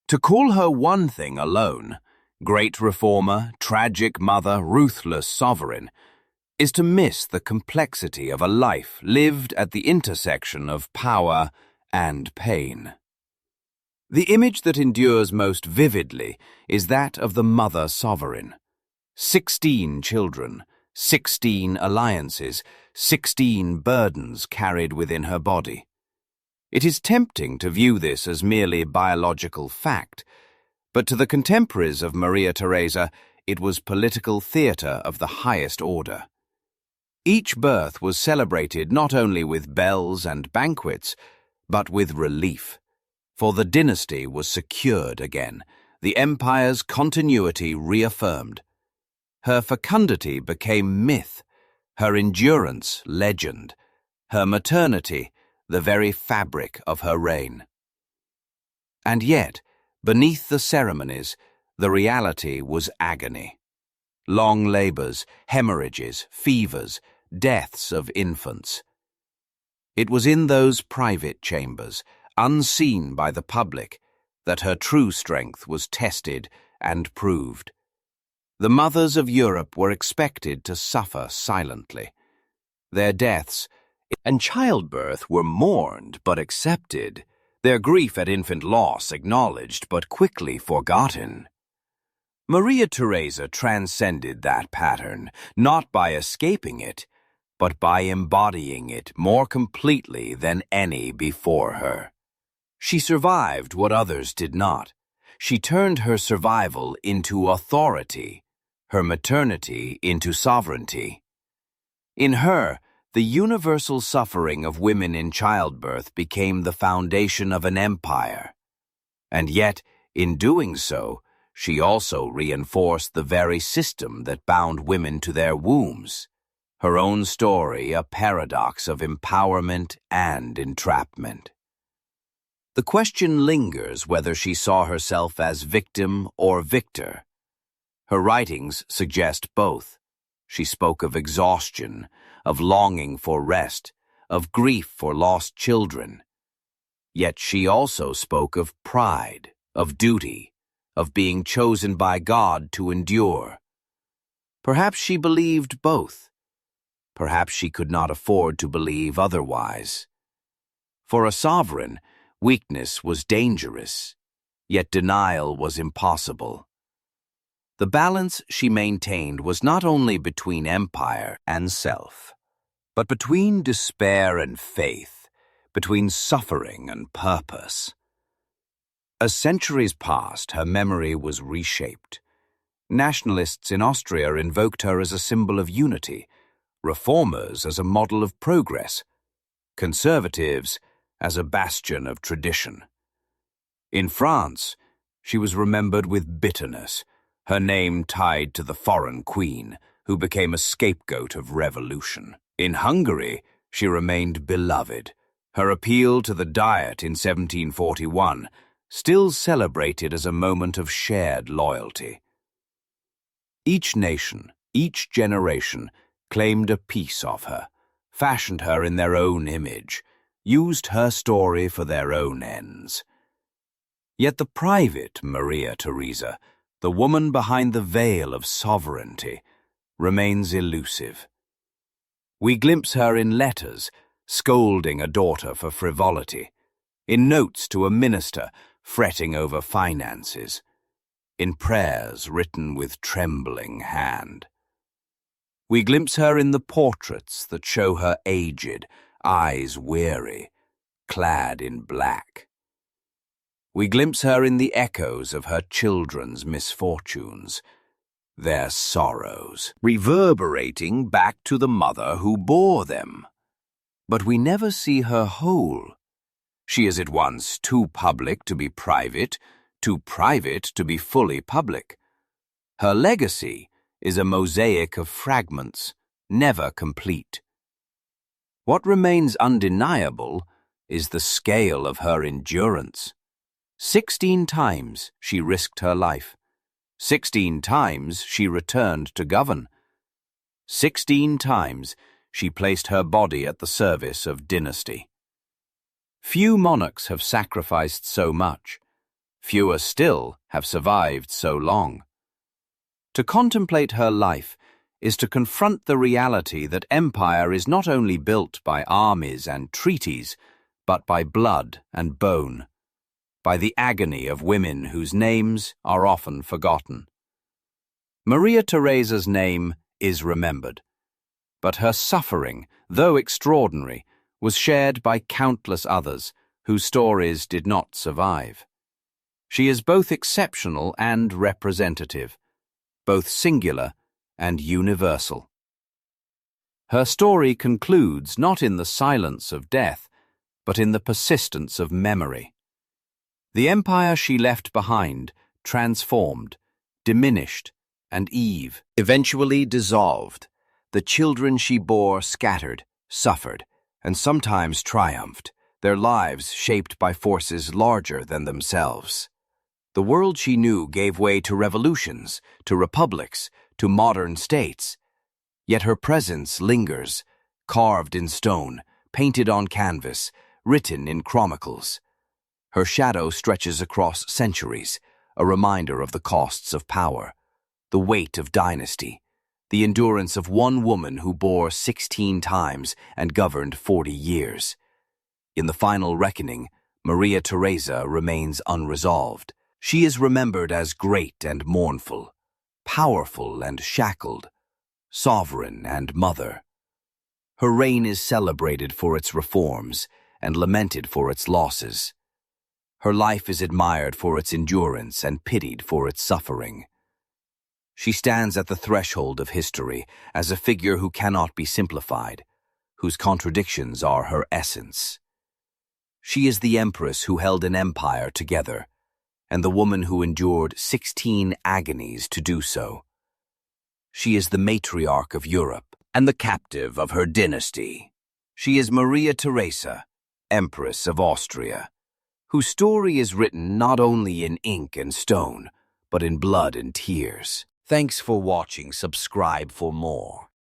To call her one thing alone, great reformer, tragic mother, ruthless sovereign, is to miss the complexity of a life lived at the intersection of power and pain. The image that endures most vividly is that of the mother sovereign. 16 children, 16 alliances, 16 burdens carried within her body. It is tempting to view this as merely biological fact, but to the contemporaries of Maria Theresa, it was political theatre of the highest order. Each birth was celebrated not only with bells and banquets, but with relief, for the dynasty was secured again, the empire's continuity reaffirmed. Her fecundity became myth, her endurance legend, her maternity the very fabric of her reign. And yet, beneath the ceremonies, the reality was agony. Long labors, hemorrhages, fevers, deaths of infants. It was in those private chambers, unseen by the public, that her true strength was tested and proved. The mothers of Europe were expected to suffer silently. Their deaths and childbirth were mourned but accepted, their grief at infant loss acknowledged but quickly forgotten. Maria Theresa transcended that pattern, not by escaping it, but by embodying it more completely than any before her. She survived what others did not. She turned her survival into authority, her maternity into sovereignty. In her, the universal suffering of women in childbirth became the foundation of an empire. And yet, in doing so, she also reinforced the very system that bound women to their wombs. Her own story a paradox of empowerment and entrapment. The question lingers whether she saw herself as victim or victor. Her writings suggest both. She spoke of exhaustion, of longing for rest, of grief for lost children. Yet she also spoke of pride, of duty, of being chosen by God to endure. Perhaps she believed both. Perhaps she could not afford to believe otherwise. For a sovereign, weakness was dangerous, yet denial was impossible. The balance she maintained was not only between empire and self, but between despair and faith, between suffering and purpose. As centuries passed, her memory was reshaped. Nationalists in Austria invoked her as a symbol of unity, reformers as a model of progress, conservatives as a bastion of tradition. In France, she was remembered with bitterness, her name tied to the foreign queen, who became a scapegoat of revolution. In Hungary, she remained beloved, her appeal to the Diet in 1741 still celebrated as a moment of shared loyalty. Each nation, each generation, claimed a piece of her, fashioned her in their own image, used her story for their own ends. Yet the private Maria Theresa, the woman behind the veil of sovereignty, remains elusive. We glimpse her in letters, scolding a daughter for frivolity, in notes to a minister fretting over finances, in prayers written with trembling hand. We glimpse her in the portraits that show her aged, eyes weary, clad in black. We glimpse her in the echoes of her children's misfortunes, their sorrows, reverberating back to the mother who bore them. But we never see her whole. She is at once too public to be private, too private to be fully public. Her legacy is a mosaic of fragments, never complete. What remains undeniable is the scale of her endurance. 16 times she risked her life. 16 times she returned to govern. 16 times she placed her body at the service of dynasty. Few monarchs have sacrificed so much. Fewer still have survived so long. To contemplate her life is to confront the reality that empire is not only built by armies and treaties, but by blood and bone, by the agony of women whose names are often forgotten. Maria Theresa's name is remembered, but her suffering, though extraordinary, was shared by countless others whose stories did not survive. She is both exceptional and representative, both singular and universal. Her story concludes not in the silence of death, but in the persistence of memory. The empire she left behind transformed, diminished, and eventually dissolved. The children she bore scattered, suffered, and sometimes triumphed, their lives shaped by forces larger than themselves. The world she knew gave way to revolutions, to republics, to modern states. Yet her presence lingers, carved in stone, painted on canvas, written in chronicles. Her shadow stretches across centuries, a reminder of the costs of power, the weight of dynasty, the endurance of one woman who bore 16 times and governed 40 years. In the final reckoning, Maria Theresa remains unresolved. She is remembered as great and mournful, powerful and shackled, sovereign and mother. Her reign is celebrated for its reforms and lamented for its losses. Her life is admired for its endurance and pitied for its suffering. She stands at the threshold of history as a figure who cannot be simplified, whose contradictions are her essence. She is the empress who held an empire together, and the woman who endured 16 agonies to do so. She is the matriarch of Europe and the captive of her dynasty. She is Maria Theresa, Empress of Austria, whose story is written not only in ink and stone, but in blood and tears. Thanks for watching. Subscribe for more.